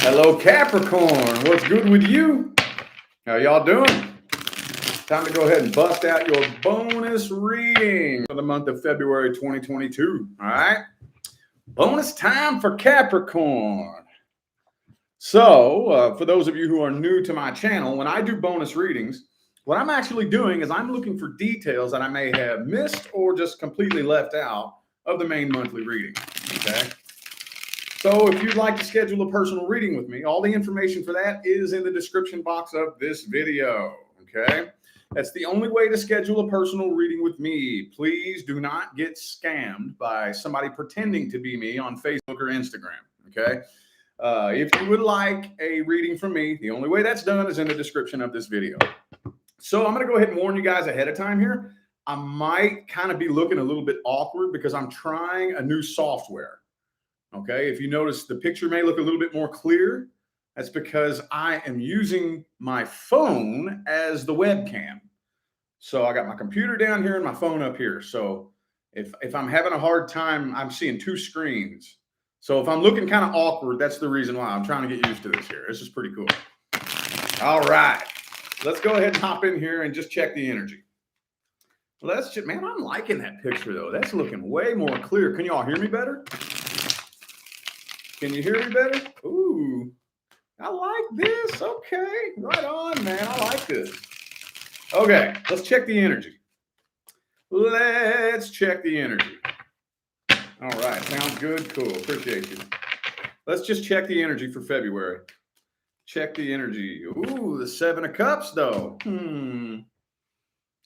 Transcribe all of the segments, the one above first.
Hello, Capricorn. What's good with you? How y'all doing? Time to go ahead and bust out your bonus reading for the month of February 2022. All right. Bonus time for Capricorn. So, for those of you who are new to my channel, when I do bonus readings, what I'm actually doing is I'm looking for details that I may have missed or just completely left out of the main monthly reading. Okay. So if you'd like to schedule a personal reading with me, all the information for that is in the description box of this video. Okay. That's the only way to schedule a personal reading with me. Please do not get scammed by somebody pretending to be me on Facebook or Instagram. Okay. If you would like a reading from me, the only way that's done is in the description of this video. So I'm going to go ahead and warn you guys ahead of time here. I might kind of be looking a little bit awkward because I'm trying a new software. Okay, if you notice the picture may look a little bit more clear, that's because I am using my phone as the webcam. So I got my computer down here and my phone up here. So if I'm having a hard time, I'm seeing two screens. So if I'm looking kind of awkward, that's the reason why. I'm trying to get used to this here. This is pretty cool. All right, let's go ahead and hop in here and just check the energy. Let's just, man, I'm liking that picture though. That's looking way more clear. Can you all hear me better? Can you hear me better? Ooh, I like this. Okay, right on, man. I like this. Okay, let's check the energy. Let's check the energy. All right, sounds good. Cool. Appreciate you. Let's just check the energy for February. Check the energy. Ooh, the 7 of Cups, though.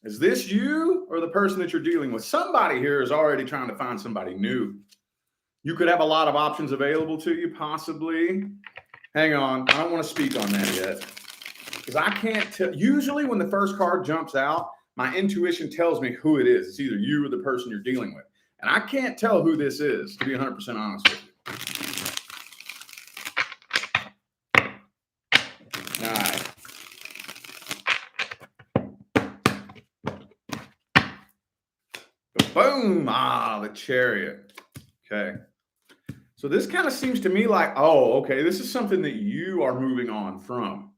Is this you or the person that you're dealing with? Somebody here is already trying to find somebody new. You could have a lot of options available to you, possibly. Hang on. I don't want to speak on that yet because I can't tell. Usually when the first card jumps out, my intuition tells me who it is. It's either you or the person you're dealing with. And I can't tell who this is, to be 100% honest with you. All right. Boom. Ah, the Chariot. Okay. So this kind of seems to me like, oh, okay, this is something that you are moving on from.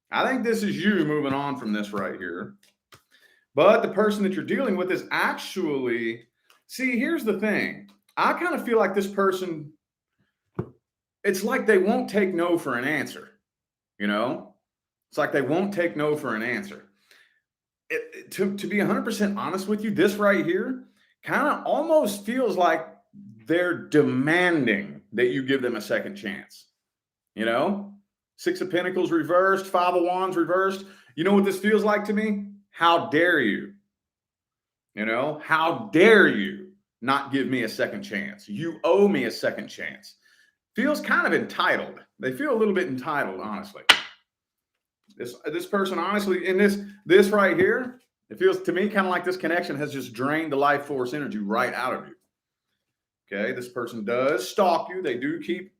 I think this is you moving on from this right here. But the person that you're dealing with is actually, see, here's the thing. I kind of feel like this person, it's like they won't take no for an answer. You know, it's like they won't take no for an answer. To be 100% honest with you, this right here kind of almost feels like they're demanding that you give them a second chance. You know, 6 of Pentacles reversed, 5 of Wands reversed. You know what this feels like to me? How dare you? You know, how dare you not give me a second chance? You owe me a second chance. Feels kind of entitled. They feel a little bit entitled, honestly. This person, honestly, in this right here, it feels to me kind of like this connection has just drained the life force energy right out of you. Okay, this person does stalk you. They do keep,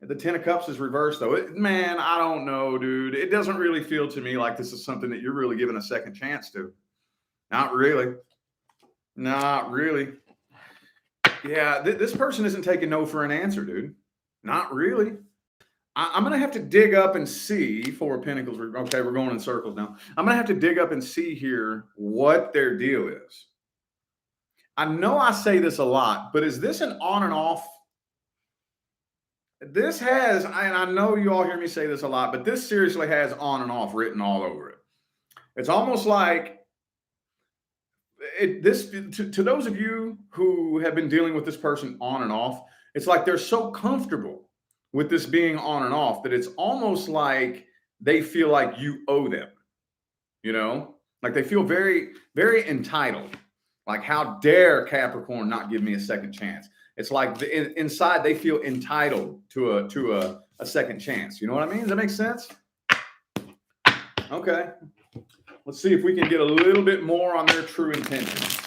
the 10 of Cups is reversed though. Man, I don't know, dude. It doesn't really feel to me like this is something that you're really giving a second chance to. Not really. Not really. Yeah, this person isn't taking no for an answer, dude. Not really. I'm going to have to dig up and see 4 of Pentacles. Okay, we're going in circles now. I'm going to have to dig up and see here what their deal is. I know I say this a lot, but is this an on and off? This has, and I know you all hear me say this a lot, but this seriously has on and off written all over it. It's almost like to those of you who have been dealing with this person on and off, it's like they're so comfortable with this being on and off that it's almost like they feel like you owe them, you know, like they feel very, very entitled. Like, how dare Capricorn not give me a second chance? It's like inside they feel entitled to a second chance. You know what I mean? Does that make sense? Okay. Let's see if we can get a little bit more on their true intentions.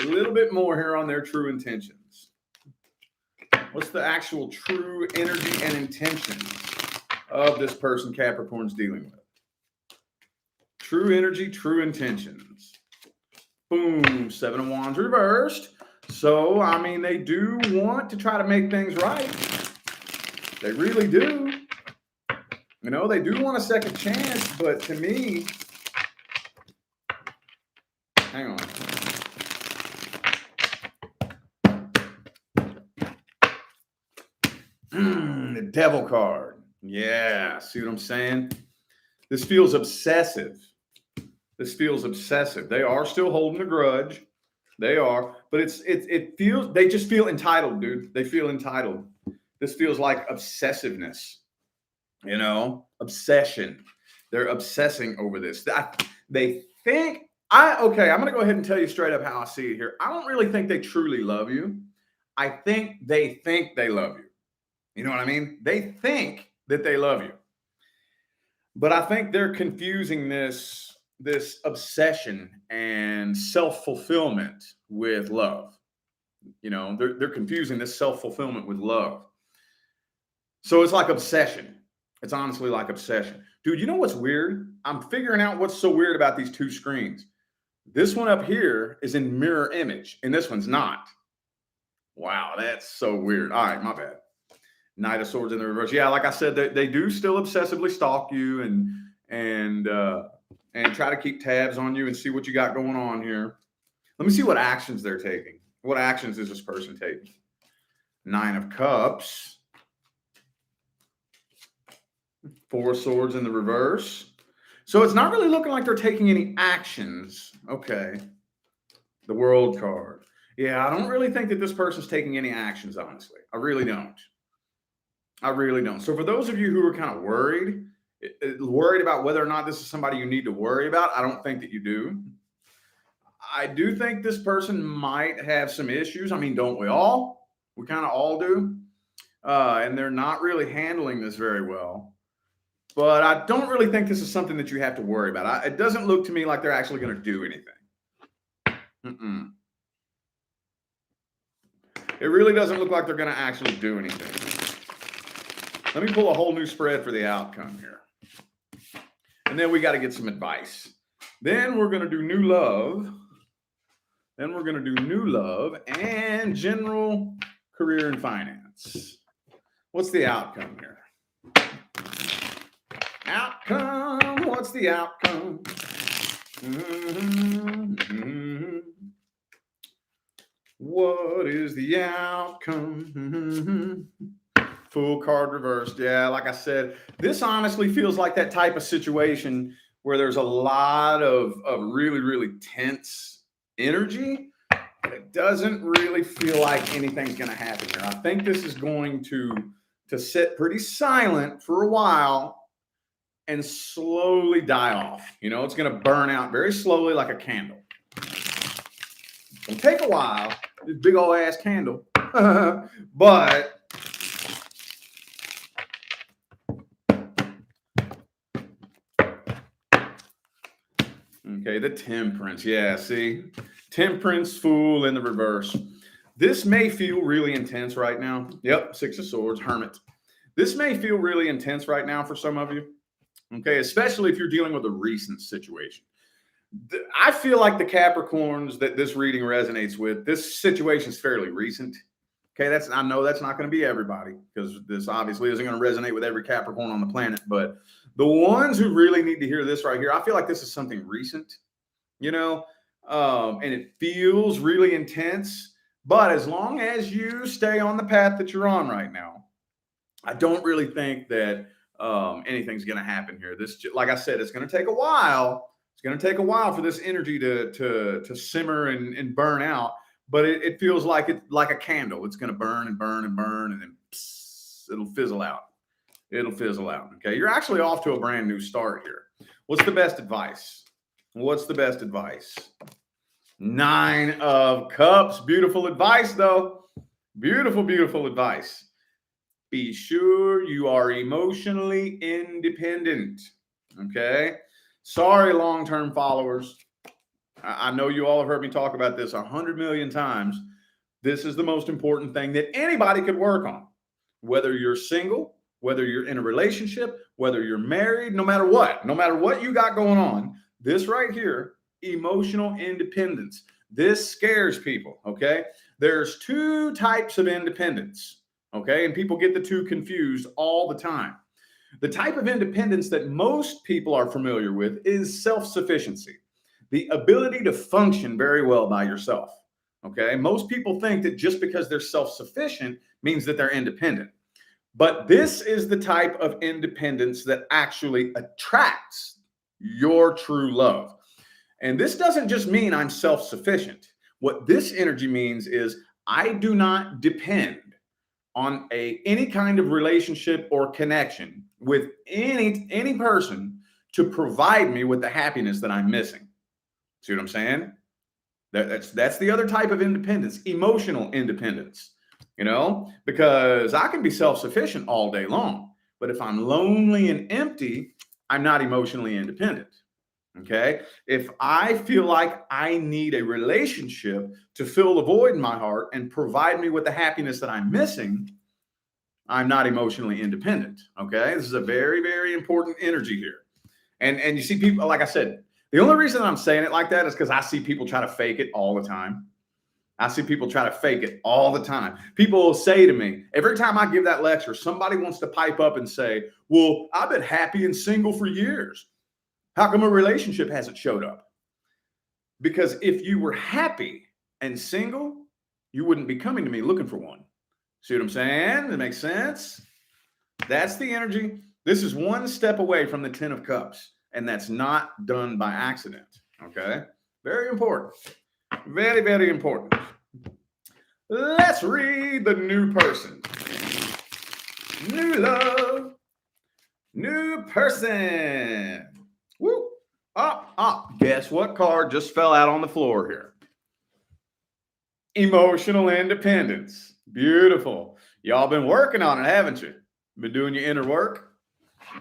A little bit more here on their true intentions. What's the actual true energy and intentions of this person Capricorn's dealing with? True energy, true intentions. Boom, 7 of Wands reversed. So, I mean, they do want to try to make things right. They really do. You know, they do want a second chance, but to me, hang on. The devil card. Yeah, see what I'm saying? This feels obsessive. This feels obsessive. They are still holding a grudge. They are, but it feels, they just feel entitled, dude. They feel entitled. This feels like obsessiveness, you know, obsession. They're obsessing over this. They think, okay, I'm going to go ahead and tell you straight up how I see it here. I don't really think they truly love you. I think they love you. You know what I mean? They think that they love you. But I think they're confusing this obsession and self-fulfillment with love. You know, they're confusing this self-fulfillment with love. So it's like obsession. It's honestly like obsession. Dude, you know what's weird? I'm figuring out what's so weird about these two screens. This one up here is in mirror image, and this one's not. Wow, that's so weird. All right, my bad. Knight of Swords in the reverse. Yeah, like I said, they do still obsessively stalk you and try to keep tabs on you and see what you got going on here. Let me see what actions they're taking. What actions is this person taking? 9 of Cups. 4 Swords in the reverse. So it's not really looking like they're taking any actions. Okay. The World card. Yeah, I don't really think that this person's taking any actions, honestly. I really don't. I really don't. So for those of you who are kind of worried about whether or not this is somebody you need to worry about, I don't think that you do. I do think this person might have some issues. I mean, don't we all? We kind of all do. And they're not really handling this very well. But I don't really think this is something that you have to worry about. It doesn't look to me like they're actually going to do anything. It really doesn't look like they're going to actually do anything. Let me pull a whole new spread for the outcome here. And then we got to get some advice. Then we're going to do new love. Then we're going to do new love and general career and finance. What's the outcome here? Outcome. What's the outcome? What is the outcome? Full card reversed. Yeah, like I said, this honestly feels like that type of situation where there's a lot of really, really tense energy. But it doesn't really feel like anything's going to happen here. I think this is going to sit pretty silent for a while and slowly die off. You know, it's going to burn out very slowly like a candle. It'll take a while, this big old ass candle, but okay, the Temperance. Yeah, see? Temperance, Fool in the reverse. This may feel really intense right now. Yep, 6 of Swords, Hermit. This may feel really intense right now for some of you. Okay, especially if you're dealing with a recent situation. I feel like the Capricorns that this reading resonates with, this situation is fairly recent. Okay, I know that's not going to be everybody because this obviously isn't going to resonate with every Capricorn on the planet, but the ones who really need to hear this right here, I feel like this is something recent, you know, and it feels really intense. But as long as you stay on the path that you're on right now, I don't really think that anything's going to happen here. This, like I said, it's going to take a while. It's going to take a while for this energy to simmer and burn out. But it feels like a candle. It's going to burn and burn and burn, and then it'll fizzle out. It'll fizzle out. Okay, you're actually off to a brand new start here. What's the best advice? What's the best advice? 9 of Cups. Beautiful advice, though. Beautiful, beautiful advice. Be sure you are emotionally independent. Okay? Sorry, long-term followers. I know you all have heard me talk about this 100 million times. This is the most important thing that anybody could work on. Whether you're single, whether you're in a relationship, whether you're married, no matter what you got going on, this right here, emotional independence. This scares people, okay? There's 2 types of independence. Okay. And people get the two confused all the time. The type of independence that most people are familiar with is self-sufficiency, the ability to function very well by yourself. Okay. Most people think that just because they're self-sufficient means that they're independent. But this is the type of independence that actually attracts your true love. And this doesn't just mean I'm self-sufficient. What this energy means is I do not depend on any kind of relationship or connection with any person to provide me with the happiness that I'm missing. See what I'm saying? That's the other type of independence, emotional independence. Because I can be self-sufficient all day long, but if I'm lonely and empty, I'm not emotionally independent. Okay. If I feel like I need a relationship to fill the void in my heart and provide me with the happiness that I'm missing, I'm not emotionally independent. Okay. This is a very, very important energy here. And you see people, like I said, the only reason I'm saying it like that is because I see people try to fake it all the time. I see people try to fake it all the time. People will say to me, every time I give that lecture, somebody wants to pipe up and say, well, I've been happy and single for years. How come a relationship hasn't showed up? Because if you were happy and single, you wouldn't be coming to me looking for one. See what I'm saying? That makes sense? That's the energy. This is one step away from the 10 of Cups, and that's not done by accident. Okay? Very important. Very, very important. Let's read the new person. New love. New person. Woo. Guess what card just fell out on the floor here? Emotional independence. Beautiful. Y'all been working on it, haven't you? Been doing your inner work?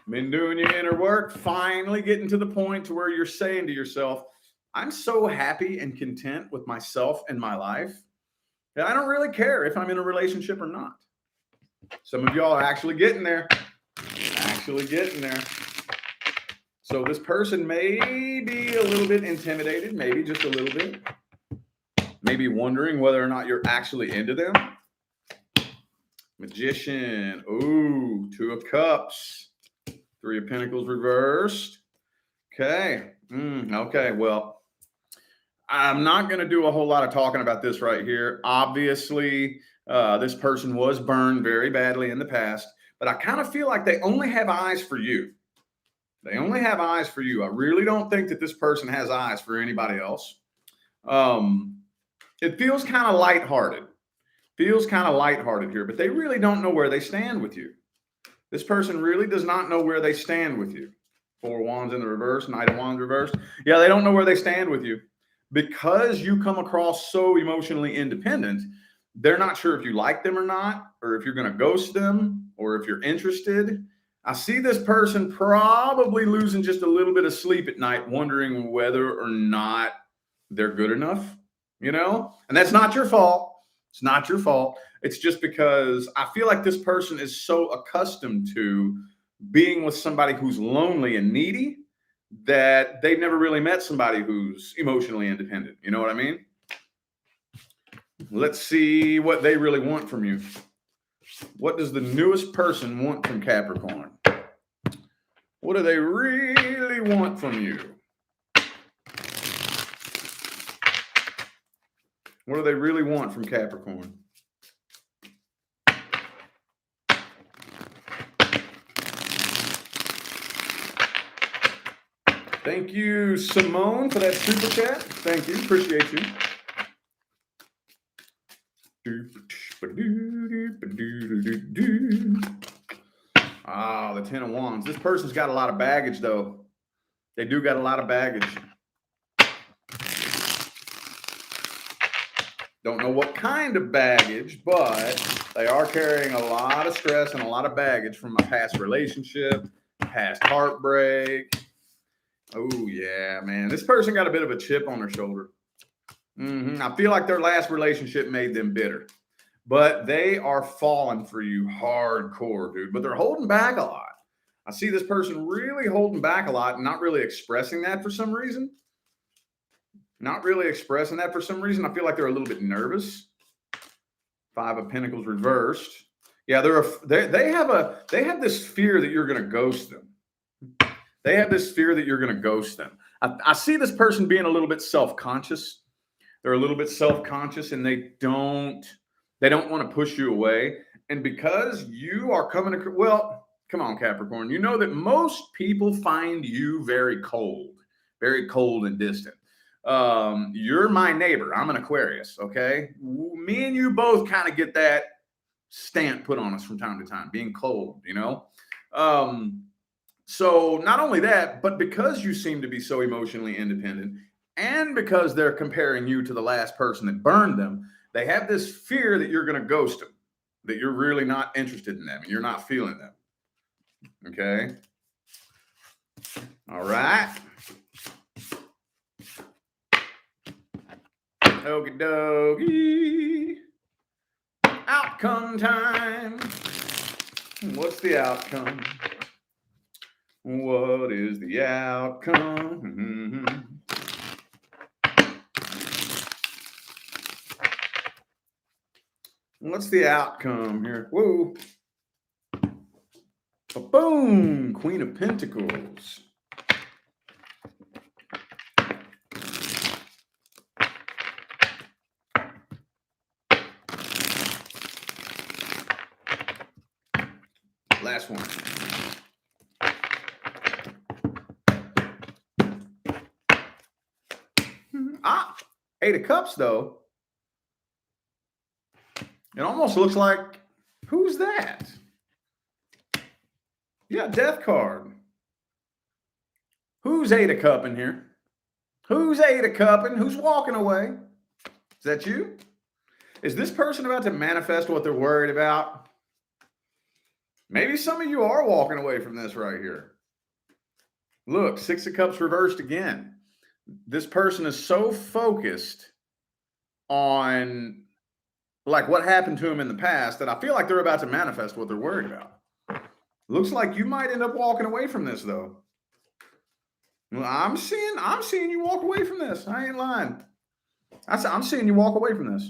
Been doing your inner work, finally getting to the point to where you're saying to yourself, I'm so happy and content with myself and my life that I don't really care if I'm in a relationship or not. Some of y'all are actually getting there. So this person may be a little bit intimidated, maybe just a little bit. Maybe wondering whether or not you're actually into them. Magician. Ooh, 2 of Cups. 3 of Pentacles reversed. Okay. Okay. Well, I'm not going to do a whole lot of talking about this right here. Obviously, this person was burned very badly in the past, but I kind of feel like they only have eyes for you. They only have eyes for you. I really don't think that this person has eyes for anybody else. It feels kind of lighthearted. Here, but they really don't know where they stand with you. This person really does not know where they stand with you. 4 Wands in the reverse, Knight of Wands reversed. Yeah, they don't know where they stand with you. Because you come across so emotionally independent, they're not sure if you like them or not, or if you're going to ghost them, or if you're interested. I see this person probably losing just a little bit of sleep at night, wondering whether or not they're good enough, and that's not your fault. It's not your fault. It's just because I feel like this person is so accustomed to being with somebody who's lonely and needy that they've never really met somebody who's emotionally independent. You know what I mean? Let's see what they really want from you. What does the newest person want from Capricorn? What do they really want from you? What do they really want from Capricorn? Thank you, Simone, for that super chat. Thank you. Appreciate you. The 10 of Wands. This person's got a lot of baggage, though. They do got a lot of baggage. Don't know what kind of baggage, but they are carrying a lot of stress and a lot of baggage from a past relationship, past heartbreak. Oh, yeah, man. This person got a bit of a chip on their shoulder. I feel like their last relationship made them bitter. But they are falling for you hardcore, dude. But they're holding back a lot. I see this person really holding back a lot and not really expressing that for some reason. I feel like they're a little bit nervous. 5 of Pentacles reversed. Yeah, they have this fear that you're going to ghost them. They have this fear that you're going to ghost them. I see this person being a little bit self-conscious. They're a little bit self-conscious, and they don't want to push you away. And because you are coming to, well, come on, Capricorn, you know that most people find you very cold and distant. You're my neighbor. I'm an Aquarius. Okay. Me and you both kind of get that stamp put on us from time to time, being cold, you know? So not only that, but because you seem to be so emotionally independent, and because they're comparing you to the last person that burned them, they have this fear that you're going to ghost them, that you're really not interested in them and you're not feeling them. Okay. All right. Okie dokie. Outcome time. What's the outcome? What is the outcome? What's the outcome here? Whoa. Boom. Queen of Pentacles. Last one. Eight of Cups, though. It almost looks like, who's that? Yeah, Death card. Who's Eight of Cup in here? Who's Eight of Cup and who's walking away? Is that you? Is this person about to manifest what they're worried about? Maybe some of you are walking away from this right here. Look, Six of Cups reversed again. This person is so focused on like what happened to them in the past that I feel like they're about to manifest what they're worried about. Looks like you might end up walking away from this, though. Well, I'm seeing you walk away from this. I ain't lying. I'm seeing you walk away from this.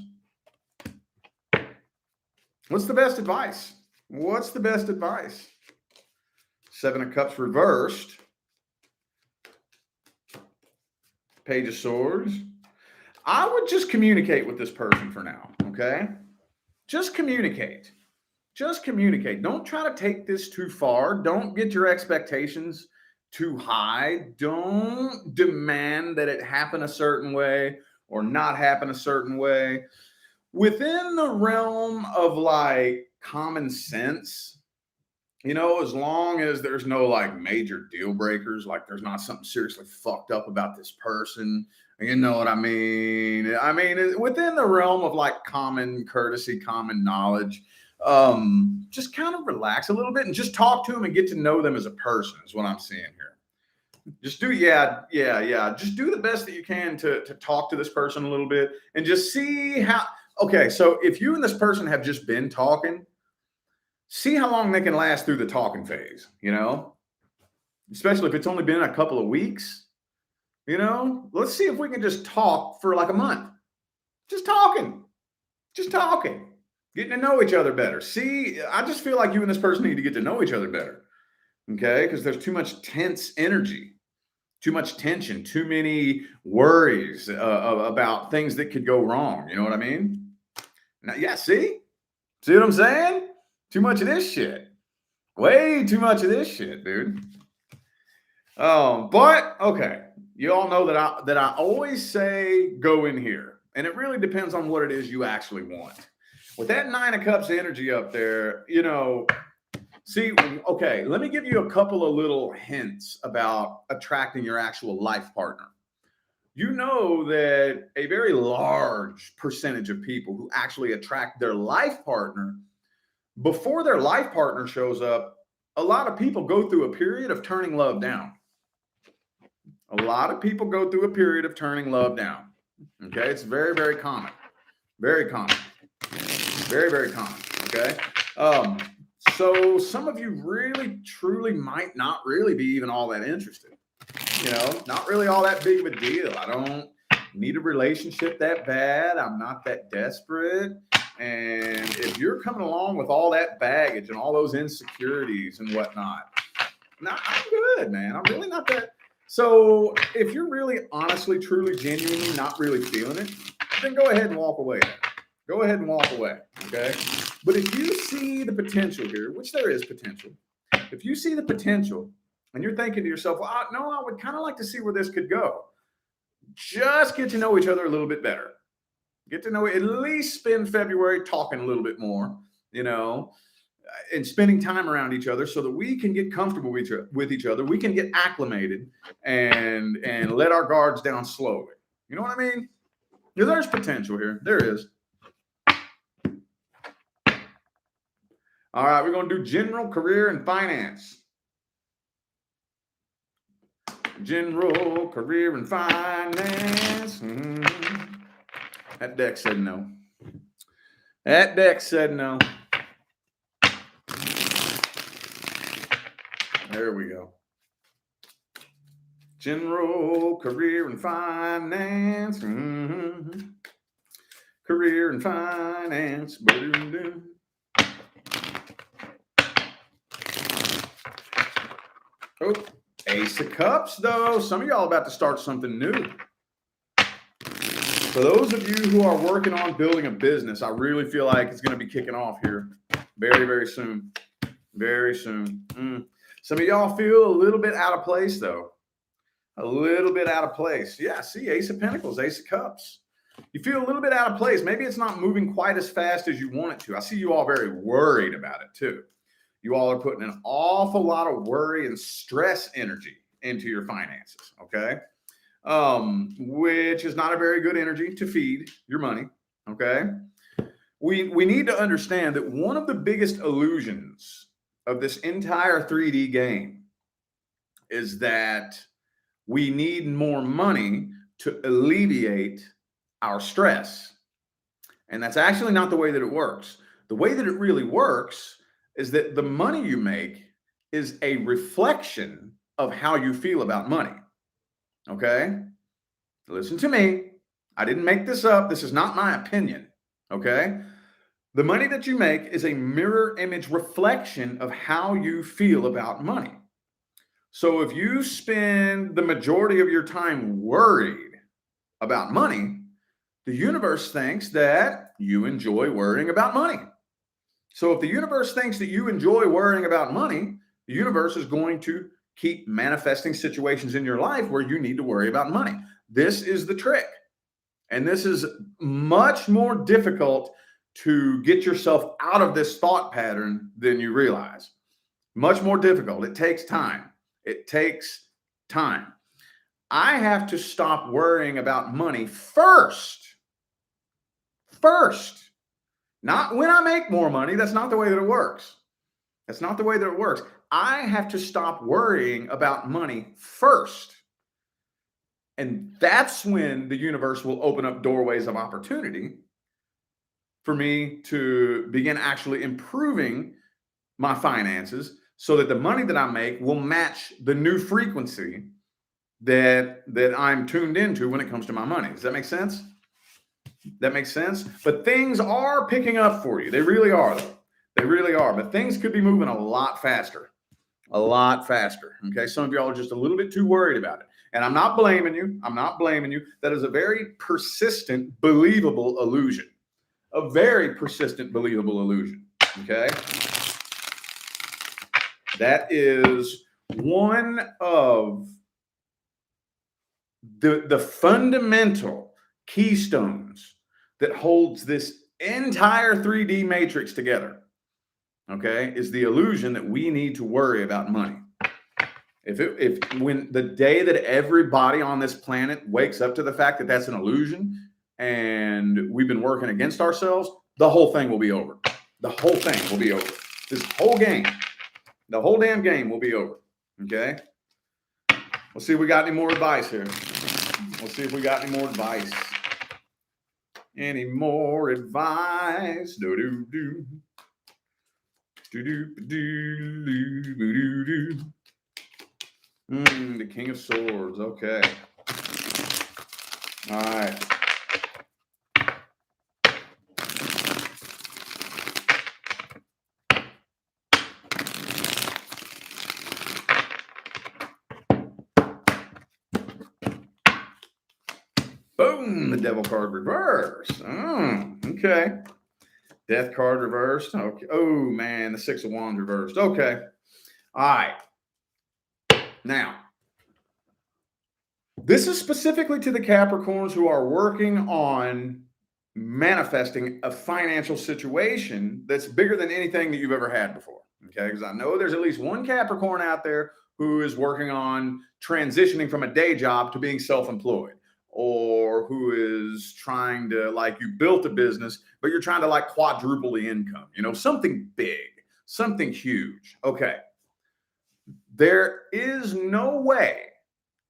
What's the best advice? What's the best advice? Seven of Cups reversed. Page of Swords. I would just communicate with this person for now, okay? Just communicate. Just communicate. Don't try to take this too far. Don't get your expectations too high. Don't demand that it happen a certain way or not happen a certain way. Within the realm of like common sense, you know, as long as there's no like major deal breakers, like there's not something seriously fucked up about this person, you know what I mean? I mean, within the realm of like common courtesy, common knowledge, just kind of relax a little bit and just talk to them and get to know them as a person is what I'm seeing here. Just do, just do the best that you can to talk to this person a little bit and just see how, okay, so if you and this person have just been talking, see how long they can last through the talking phase, you know, especially if it's only been a couple of weeks, you know, let's see if we can just talk for like a month. Just talking, getting to know each other better. See, I just feel like you and this person need to get to know each other better. Okay. Because there's too much tense energy, too much tension, too many worries about things that could go wrong. You know what I mean? Now, yeah. See what I'm saying? Too much of this shit. Way too much of this shit, dude. But okay, you all know that I always say go in here, and it really depends on what it is you actually want. With that Nine of Cups energy up there, you know, see, okay, let me give you a couple of little hints about attracting your actual life partner. You know that a very large percentage of people who actually attract their life partner, before their life partner shows up, a lot of people go through a period of turning love down. A lot of people go through a period of turning love down. Okay. It's very, very common. Very common. Very, very common. Okay. So some of you really, truly might not really be even all that interested. You know, not really all that big of a deal. I don't need a relationship that bad. I'm not that desperate. And if you're coming along with all that baggage and all those insecurities and whatnot, no, I'm good, man. I'm really not that. So if you're really honestly, truly, genuinely not really feeling it, then go ahead and walk away. Go ahead and walk away. Okay. But if you see the potential here, which there is potential, if you see the potential and you're thinking to yourself, well, no, I would kind of like to see where this could go. Just get to know each other a little bit better. Get to know, at least spend February talking a little bit more, and spending time around each other so that we can get comfortable with each other. We can get acclimated and let our guards down slowly. You know what I mean? There's potential here. There is. All right, we're going to do general, career, and finance. General, career, and finance. That deck said no. That deck said no. There we go. General, career, and finance. Career and finance. Oh, Ace of Cups, though. Some of y'all about to start something new. For those of you who are working on building a business, I really feel like it's going to be kicking off here very, very soon. Very soon. Some of y'all feel a little bit out of place, though. A little bit out of place. Yeah, see, Ace of Pentacles, Ace of Cups. You feel a little bit out of place. Maybe it's not moving quite as fast as you want it to. I see you all very worried about it, too. You all are putting an awful lot of worry and stress energy into your finances, okay? Which is not a very good energy to feed your money, okay? We need to understand that one of the biggest illusions of this entire 3D game is that we need more money to alleviate our stress. And that's actually not the way that it works. The way that it really works is that the money you make is a reflection of how you feel about money. Okay? Listen to me. I didn't make this up. This is not my opinion. Okay? The money that you make is a mirror image reflection of how you feel about money. So if you spend the majority of your time worried about money, the universe thinks that you enjoy worrying about money. So if the universe thinks that you enjoy worrying about money, the universe is going to keep manifesting situations in your life where you need to worry about money. This is the trick. And this is much more difficult to get yourself out of this thought pattern than you realize. Much more difficult. It takes time. It takes time. I have to stop worrying about money first. Not when I make more money. That's not the way that it works. That's not the way that it works. I have to stop worrying about money first. And that's when the universe will open up doorways of opportunity for me to begin actually improving my finances so that the money that I make will match the new frequency that I'm tuned into when it comes to my money. Does that make sense? That makes sense? But things are picking up for you. They really are, though. They really are. But things could be moving a lot faster. A lot faster. Okay. Some of y'all are just a little bit too worried about it. And I'm not blaming you. I'm not blaming you. That is a very persistent, believable illusion. A very persistent, believable illusion. Okay. That is one of the fundamental keystones that holds this entire 3D matrix together, okay, is the illusion that we need to worry about money. When the day that everybody on this planet wakes up to the fact that that's an illusion and we've been working against ourselves, the whole thing will be over. The whole thing will be over. This whole game, the whole damn game will be over, okay? We'll see if we got any more advice here. We'll see if we got any more advice. Any more advice? Do-do-do. Do-do-do-do-do-do. The King of Swords. Okay. All right. The devil card reversed. Okay. Death card reversed. Okay. Oh, man, the Six of Wands reversed. Okay. All right. Now, this is specifically to the Capricorns who are working on manifesting a financial situation that's bigger than anything that you've ever had before. Okay. Because I know there's at least one Capricorn out there who is working on transitioning from a day job to being self-employed, or who is trying to, like, you built a business, but you're trying to like quadruple the income, something big, something huge. Okay. There is no way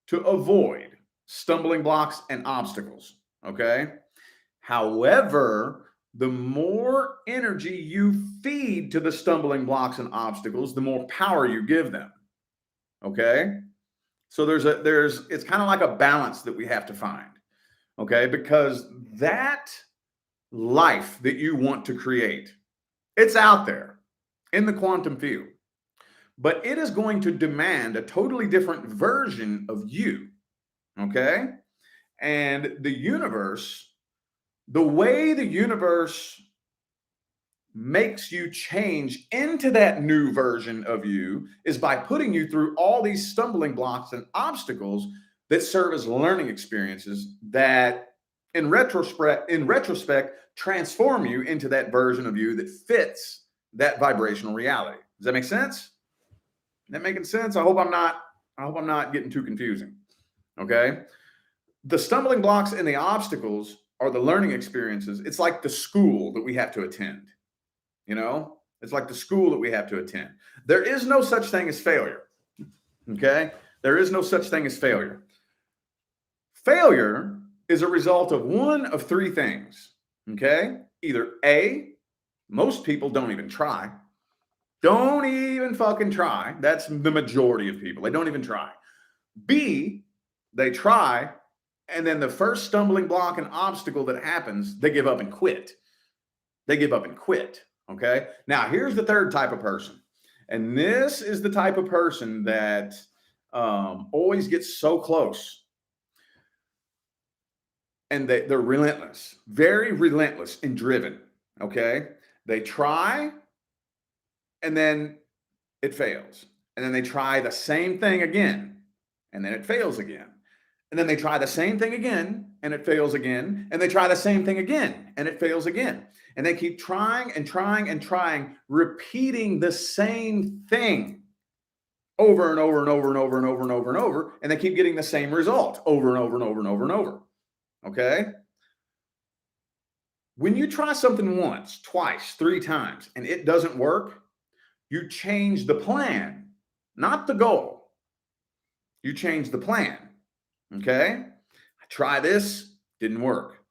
to avoid stumbling blocks and obstacles. Okay. However, the more energy you feed to the stumbling blocks and obstacles, the more power you give them. Okay. So it's kind of like a balance that we have to find. Okay. Because that life that you want to create, it's out there in the quantum field, but it is going to demand a totally different version of you. Okay. And the universe, the way the universe makes you change into that new version of you is by putting you through all these stumbling blocks and obstacles that serve as learning experiences that in retrospect transform you into that version of you that fits that vibrational reality. Does that make sense? Is that making sense? I hope I'm not getting too confusing. Okay. The stumbling blocks and the obstacles are the learning experiences. It's like the school that we have to attend. It's like the school that we have to attend. There is no such thing as failure. Okay. There is no such thing as failure. Failure is a result of one of three things. Okay. Either A, most people don't even try. Don't even fucking try. That's the majority of people. They don't even try. B, they try, and then the first stumbling block and obstacle that happens, they give up and quit. They give up and quit. Okay. Now, here's the third type of person. And this is the type of person that always gets so close. And they're relentless, very relentless and driven. Okay. They try, and then it fails. And then they try the same thing again, and then it fails again. And then they try the same thing again, and it fails again. And they try the same thing again, and it fails again. And they keep trying and trying and trying, repeating the same thing over and over and over and over and over and over and over. And they keep getting the same result over and over and over and over and over. Okay? When you try something once, twice, 3 times, and it doesn't work, you change the plan, not the goal. You change the plan. Okay? I try this, didn't work.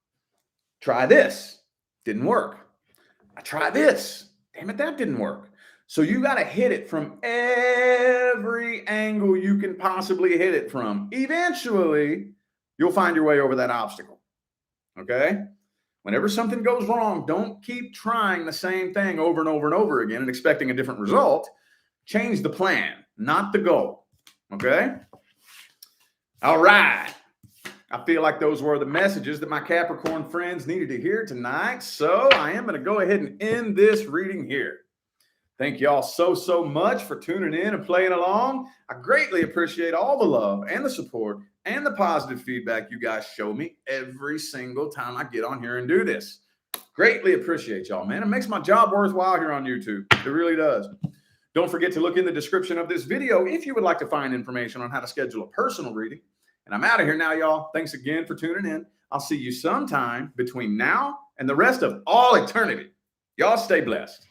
Try this, didn't work. I try this, damn it, that didn't work. So you got to hit it from every angle you can possibly hit it from. Eventually, you'll find your way over that obstacle. Okay? Whenever something goes wrong, don't keep trying the same thing over and over and over again and expecting a different result. Change the plan, not the goal. Okay? All right. I feel like those were the messages that my Capricorn friends needed to hear tonight. So I am going to go ahead and end this reading here. Thank y'all so much for tuning in and playing along. I greatly appreciate all the love and the support and the positive feedback you guys show me every single time I get on here and do this. Greatly appreciate y'all, man. It makes my job worthwhile here on YouTube. It really does. Don't forget to look in the description of this video if you would like to find information on how to schedule a personal reading. And I'm out of here now, y'all. Thanks again for tuning in. I'll see you sometime between now and the rest of all eternity. Y'all stay blessed.